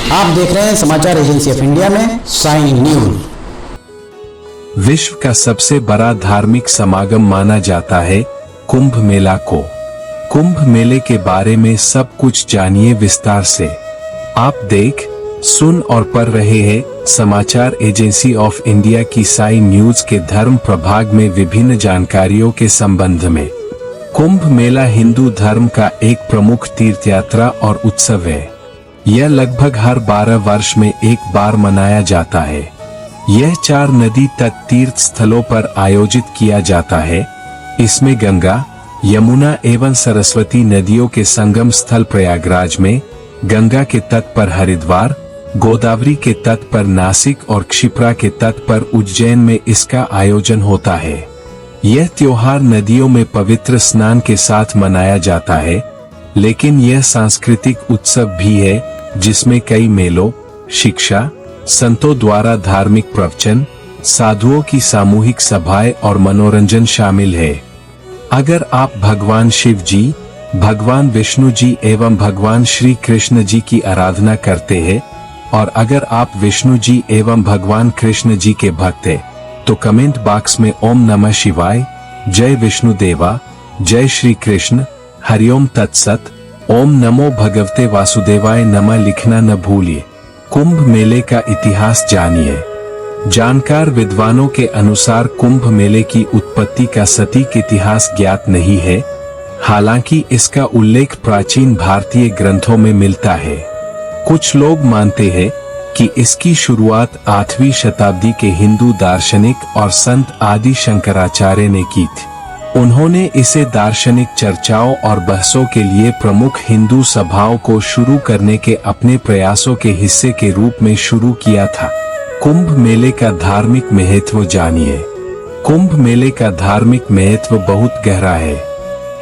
आप देख रहे हैं समाचार एजेंसी ऑफ इंडिया में साइन न्यूज। विश्व का सबसे बड़ा धार्मिक समागम माना जाता है कुंभ मेला को। कुंभ मेले के बारे में सब कुछ जानिए विस्तार से। आप देख, सुन और पढ़ रहे हैं समाचार एजेंसी ऑफ इंडिया की साइन न्यूज के धर्म प्रभाग में विभिन्न जानकारियों के संबंध में। कुंभ मेला हिंदू धर्म का एक प्रमुख तीर्थ यात्रा और उत्सव है। यह लगभग हर 12 वर्ष में एक बार मनाया जाता है। यह 4 नदी तट तीर्थ स्थलों पर आयोजित किया जाता है। इसमें गंगा, यमुना एवं सरस्वती नदियों के संगम स्थल प्रयागराज में, गंगा के तट पर हरिद्वार, गोदावरी के तट पर नासिक और क्षिप्रा के तट पर उज्जैन में इसका आयोजन होता है। यह त्योहार नदियों में पवित्र स्नान के साथ मनाया जाता है, लेकिन यह सांस्कृतिक उत्सव भी है जिसमें कई मेलों, शिक्षा, संतों द्वारा धार्मिक प्रवचन, साधुओं की सामूहिक सभाएं और मनोरंजन शामिल है। अगर आप भगवान शिव जी, भगवान विष्णु जी एवं भगवान श्री कृष्ण जी की आराधना करते हैं और अगर आप विष्णु जी एवं भगवान कृष्ण जी के भक्त हैं, तो कमेंट बॉक्स में ओम नमः शिवाय, जय विष्णु देवा, जय श्री कृष्ण, हरिओम तत्सत, ओम नमो भगवते वासुदेवाय नमः लिखना न भूलिए। कुंभ मेले का इतिहास जानिए। जानकार विद्वानों के अनुसार कुंभ मेले की उत्पत्ति का सटीक इतिहास ज्ञात नहीं है, हालांकि इसका उल्लेख प्राचीन भारतीय ग्रंथों में मिलता है। कुछ लोग मानते हैं कि इसकी शुरुआत 8वीं शताब्दी के हिंदू दार्शनिक और संत आदि शंकराचार्य ने की थी। उन्होंने इसे दार्शनिक चर्चाओं और बहसों के लिए प्रमुख हिंदू सभाओं को शुरू करने के अपने प्रयासों के हिस्से के रूप में शुरू किया था। कुंभ मेले का धार्मिक महत्व जानिए। कुंभ मेले का धार्मिक महत्व बहुत गहरा है।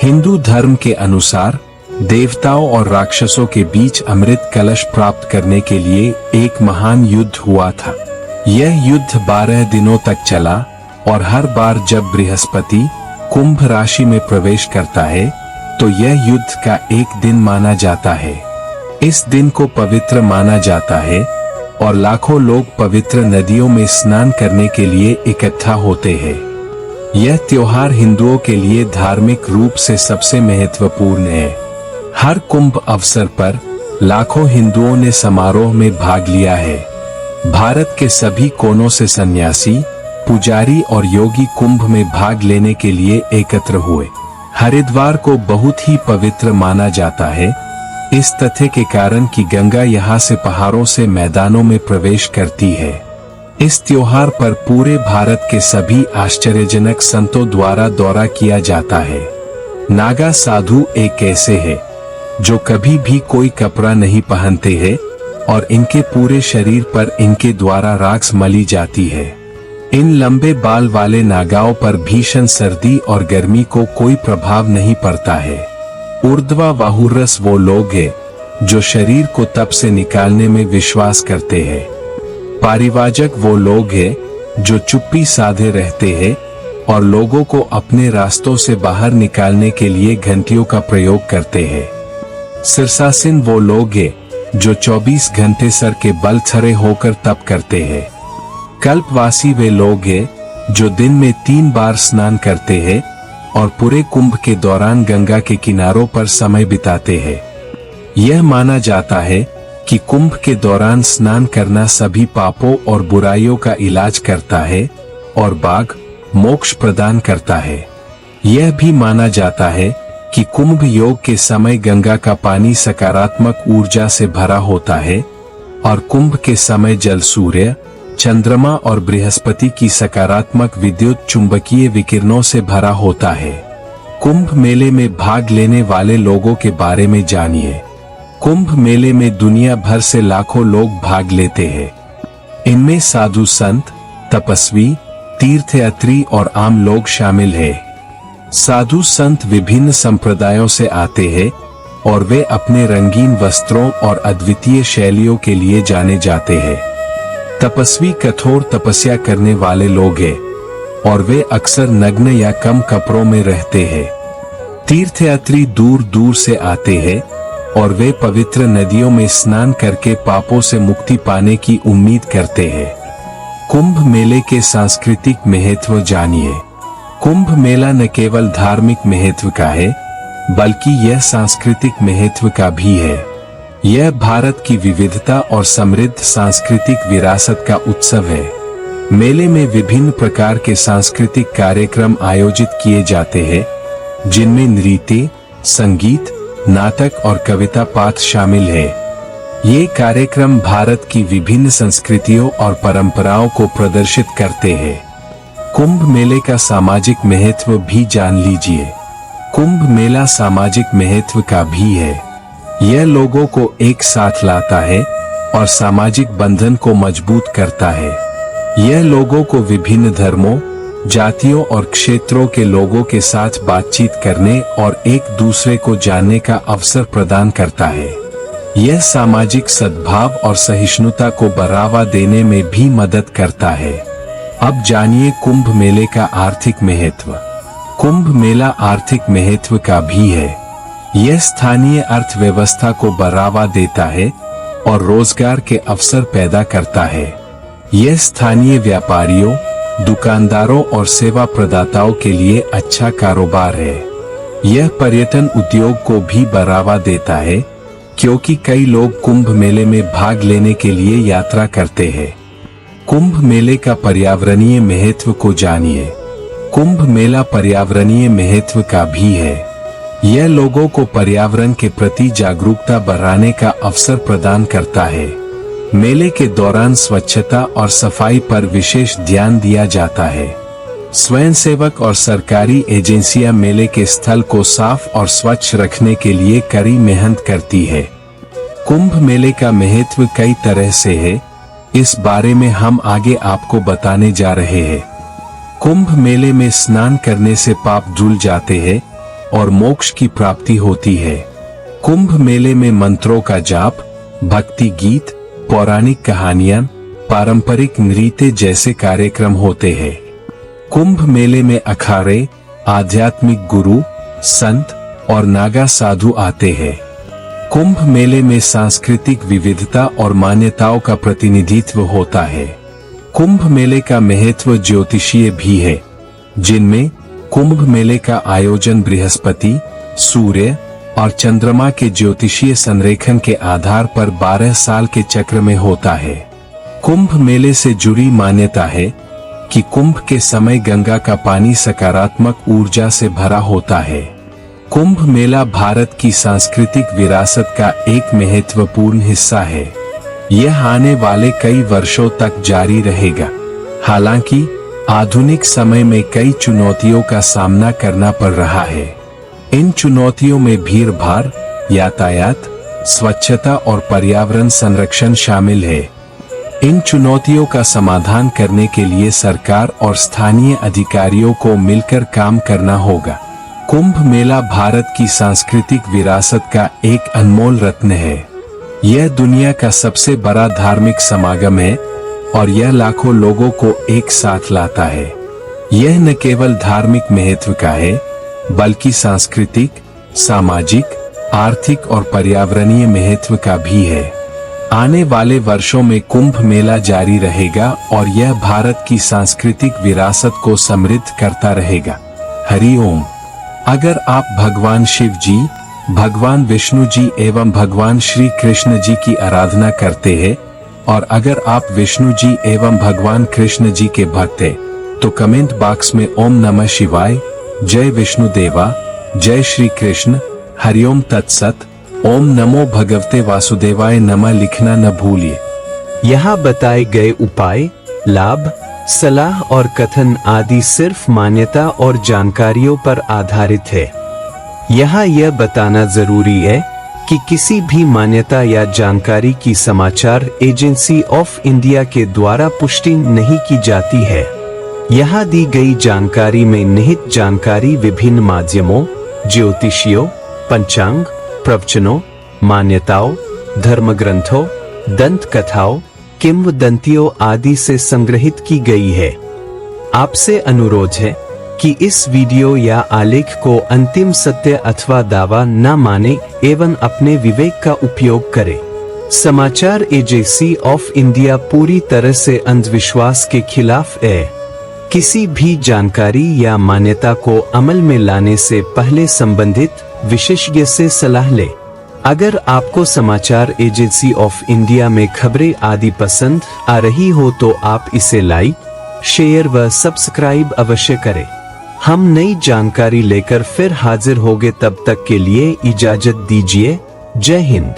हिंदू धर्म के अनुसार देवताओं और राक्षसों के बीच अमृत कलश प्राप्त करने के लिए एक महान युद्ध हुआ था। यह युद्ध 12 दिनों तक चला और हर बार जब बृहस्पति कुंभ राशि में प्रवेश करता है तो यह युद्ध का एक दिन माना जाता है। इस दिन को पवित्र माना जाता है और लाखों लोग पवित्र नदियों में स्नान करने के लिए इकट्ठा होते हैं। यह त्योहार हिंदुओं के लिए धार्मिक रूप से सबसे महत्वपूर्ण है। हर कुंभ अवसर पर लाखों हिंदुओं ने समारोह में भाग लिया है। भारत के सभी कोनों से सन्यासी, पुजारी और योगी कुंभ में भाग लेने के लिए एकत्र हुए। हरिद्वार को बहुत ही पवित्र माना जाता है, इस तथ्य के कारण कि गंगा यहाँ से पहाड़ों से मैदानों में प्रवेश करती है। इस त्योहार पर पूरे भारत के सभी आश्चर्यजनक संतों द्वारा दौरा किया जाता है। नागा साधु एक ऐसे है जो कभी भी कोई कपड़ा नहीं पहनते हैं और इनके पूरे शरीर पर इनके द्वारा राख मली जाती है। इन लंबे बाल वाले नागाओं पर भीषण सर्दी और गर्मी को कोई प्रभाव नहीं पड़ता है। ऊर्ध्वा वाहुरस वो लोग हैं जो शरीर को तप से निकालने में विश्वास करते हैं। पारिवाजक वो लोग हैं जो चुप्पी साधे रहते हैं और लोगों को अपने रास्तों से बाहर निकालने के लिए घंटियों का प्रयोग करते हैं। शीर्षासीन वो लोग हैं जो 24 घंटे सर के बल खड़े होकर तप करते हैं। कल्पवासी वे लोग हैं जो दिन में 3 बार स्नान करते हैं और पूरे कुंभ के दौरान गंगा के किनारों पर समय बिताते हैं। यह माना जाता है कि कुंभ के दौरान स्नान करना सभी पापों और बुराइयों का इलाज करता है और भाग मोक्ष प्रदान करता है। यह भी माना जाता है कि कुंभ योग के समय गंगा का पानी सकारात्मक ऊर्जा से भरा होता है और कुंभ के समय जल सूर्य, चंद्रमा और बृहस्पति की सकारात्मक विद्युत चुंबकीय विकिरणों से भरा होता है। कुंभ मेले में भाग लेने वाले लोगों के बारे में जानिए। कुंभ मेले में दुनिया भर से लाखों लोग भाग लेते हैं। इनमें साधु संत, तपस्वी, तीर्थयात्री और आम लोग शामिल हैं। साधु संत विभिन्न संप्रदायों से आते हैं और वे अपने रंगीन वस्त्रों और अद्वितीय शैलियों के लिए जाने जाते हैं। तपस्वी कठोर तपस्या करने वाले लोग हैं और वे अक्सर नग्न या कम कपड़ों में रहते हैं। तीर्थयात्री दूर दूर से आते हैं और वे पवित्र नदियों में स्नान करके पापों से मुक्ति पाने की उम्मीद करते हैं। कुंभ मेले के सांस्कृतिक महत्व जानिए। कुंभ मेला न केवल धार्मिक महत्व का है, बल्कि यह सांस्कृतिक महत्व का भी है। यह भारत की विविधता और समृद्ध सांस्कृतिक विरासत का उत्सव है। मेले में विभिन्न प्रकार के सांस्कृतिक कार्यक्रम आयोजित किए जाते हैं, जिनमें नृत्य, संगीत, नाटक और कविता पाठ शामिल है। ये कार्यक्रम भारत की विभिन्न संस्कृतियों और परंपराओं को प्रदर्शित करते हैं। कुंभ मेले का सामाजिक महत्व भी जान लीजिए। कुंभ मेला सामाजिक महत्व का भी है। यह लोगों को एक साथ लाता है और सामाजिक बंधन को मजबूत करता है। यह लोगों को विभिन्न धर्मों, जातियों और क्षेत्रों के लोगों के साथ बातचीत करने और एक दूसरे को जानने का अवसर प्रदान करता है। यह सामाजिक सद्भाव और सहिष्णुता को बढ़ावा देने में भी मदद करता है। अब जानिए कुंभ मेले का आर्थिक महत्व। कुंभ मेला आर्थिक महत्व का भी है। यह स्थानीय अर्थव्यवस्था को बढ़ावा देता है और रोजगार के अवसर पैदा करता है। यह स्थानीय व्यापारियों, दुकानदारों और सेवा प्रदाताओं के लिए अच्छा कारोबार है। यह पर्यटन उद्योग को भी बढ़ावा देता है, क्योंकि कई लोग कुंभ मेले में भाग लेने के लिए यात्रा करते हैं। कुंभ मेले का पर्यावरणीय महत्व को जानिए। कुंभ मेला पर्यावरणीय महत्व का भी है। यह लोगों को पर्यावरण के प्रति जागरूकता बढ़ाने का अवसर प्रदान करता है। मेले के दौरान स्वच्छता और सफाई पर विशेष ध्यान दिया जाता है। स्वयंसेवक और सरकारी एजेंसियां मेले के स्थल को साफ और स्वच्छ रखने के लिए कड़ी मेहनत करती है। कुंभ मेले का महत्व कई तरह से है, इस बारे में हम आगे आपको बताने जा रहे हैं। कुंभ मेले में स्नान करने से पाप धुल जाते हैं और मोक्ष की प्राप्ति होती है। कुंभ मेले में मंत्रों का जाप, भक्ति गीत, पौराणिक कहानियां, पारंपरिक नृत्य जैसे कार्यक्रम होते हैं। कुंभ मेले में अखाड़े, आध्यात्मिक गुरु, संत और नागा साधु आते हैं। कुंभ मेले में सांस्कृतिक विविधता और मान्यताओं का प्रतिनिधित्व होता है। कुंभ मेले का महत्व ज्योतिषीय भी है, जिनमें कुंभ मेले का आयोजन बृहस्पति, सूर्य और चंद्रमा के ज्योतिषीय संरेखन के आधार पर 12 साल के चक्र में होता है। कुंभ मेले से जुड़ी मान्यता है कि कुंभ के समय गंगा का पानी सकारात्मक ऊर्जा से भरा होता है। कुंभ मेला भारत की सांस्कृतिक विरासत का एक महत्वपूर्ण हिस्सा है। यह आने वाले कई वर्षों तक जारी रहेगा। हालांकि आधुनिक समय में कई चुनौतियों का सामना करना पड़ रहा है। इन चुनौतियों में भीड़-भाड़, यातायात, स्वच्छता और पर्यावरण संरक्षण शामिल है। इन चुनौतियों का समाधान करने के लिए सरकार और स्थानीय अधिकारियों को मिलकर काम करना होगा। कुंभ मेला भारत की सांस्कृतिक विरासत का एक अनमोल रत्न है। यह दुनिया का सबसे बड़ा धार्मिक समागम है और यह लाखों लोगों को एक साथ लाता है। यह न केवल धार्मिक महत्व का है, बल्कि सांस्कृतिक, सामाजिक, आर्थिक और पर्यावरणीय महत्व का भी है। आने वाले वर्षों में कुंभ मेला जारी रहेगा और यह भारत की सांस्कृतिक विरासत को समृद्ध करता रहेगा। हरि ओम। अगर आप भगवान शिव जी, भगवान विष्णु जी एवं भगवान श्री कृष्ण जी की आराधना करते हैं और अगर आप विष्णु जी एवं भगवान कृष्ण जी के भक्त हैं, तो कमेंट बॉक्स में ओम नमः शिवाय, जय विष्णु देवा, जय श्री कृष्ण, हरिओम तत्सत, ओम नमो भगवते वासुदेवाय नमः लिखना न भूलिए। यहाँ बताए गए उपाय, लाभ, सलाह और कथन आदि सिर्फ मान्यता और जानकारियों पर आधारित है। यहाँ यह बताना जरूरी है कि किसी भी मान्यता या जानकारी की समाचार एजेंसी ऑफ इंडिया के द्वारा पुष्टि नहीं की जाती है। यहाँ दी गई जानकारी में निहित जानकारी विभिन्न माध्यमों, ज्योतिषियों, पंचांग, प्रवचनों, मान्यताओं, धर्मग्रंथों, दंत कथाओं, किंवदंतियों आदि से संग्रहित की गई है। आपसे अनुरोध है कि इस वीडियो या आलेख को अंतिम सत्य अथवा दावा न माने एवं अपने विवेक का उपयोग करें। समाचार एजेंसी ऑफ इंडिया पूरी तरह से अंधविश्वास के खिलाफ है। किसी भी जानकारी या मान्यता को अमल में लाने से पहले संबंधित विशेषज्ञ से सलाह लें। अगर आपको समाचार एजेंसी ऑफ इंडिया में खबरें आदि पसंद आ रही हो तो आप इसे लाइक, शेयर व सब्सक्राइब अवश्य करें। हम नई जानकारी लेकर फिर हाजिर होंगे, तब तक के लिए इजाजत दीजिए। जय हिंद।